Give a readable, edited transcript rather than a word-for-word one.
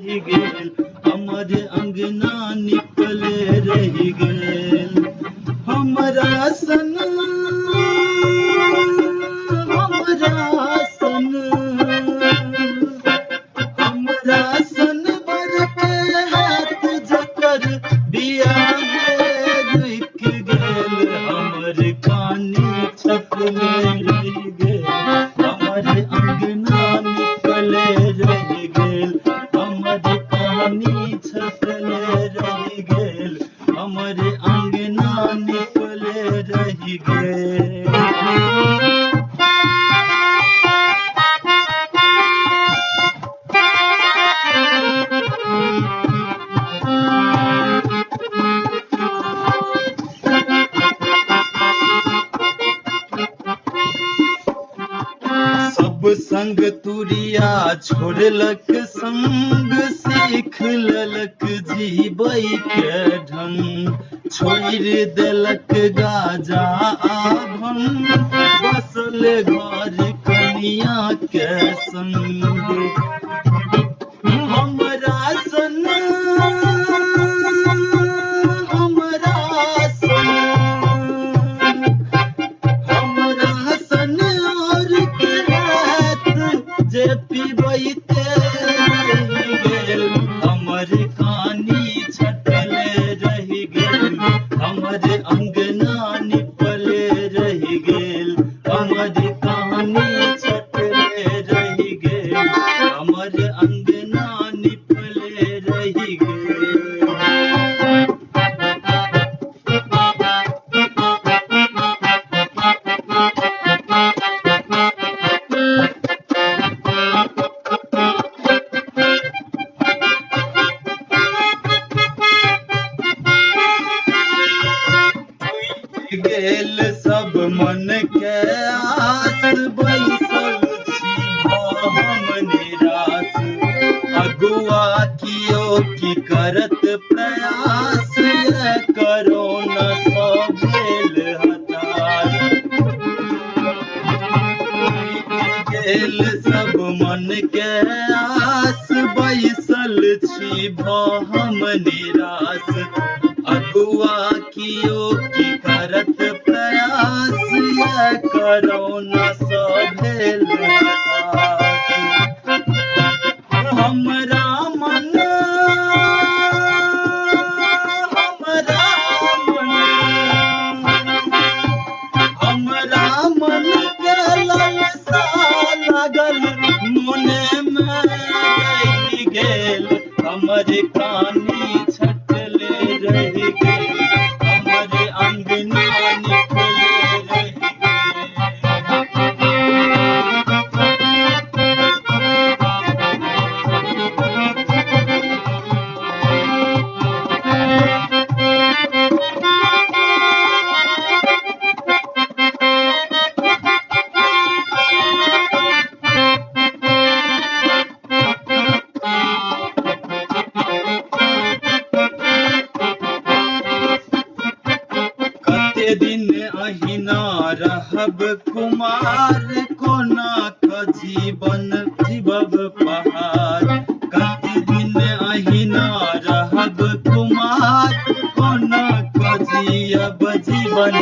गेल हमर अंगना निकले रहि गेल हमरा सन बरके हाथ जकर बियाह रुक गेल हमर कानी छपले रहि गेल हमर अंगना निकले रहि गेल हमर कहानी छपले रहि गेल हमर अंगना निकले रहि गेल। सब संग तुरिया छोड़लक संग सीख लेलक जीबै के ढंग छोड़ देलक गाजा आ भंग बसल घर कनिया के संग हमरा सन और के रात जे पीबैते रहि गेल हमर कानी छटले रहि गेल हमर अंगना निपले रहि गेल हमर कहानी छटले रहि गेल हमर अंगना निपले रहि गेल। गेल सब मन के आस बैसल छी हम निराश अगुआ कियो की करत प्रयास ये करो न सब भेल हताश गेल सब मन के आस बैसल छी हम निराश अगुआ कियो की करत प्रयास ये करो न सब भेल हताश हमरा मन के लालसा लागल मोने में रहि गेल हमर कानी छटले रहि गेल हमर अंगना निकले रहि दिन अहिना रहब कुमार कोना क जीवन जीवब पहाड़ कते दिन अहिना रहब कुमार कोना क जियब जीवन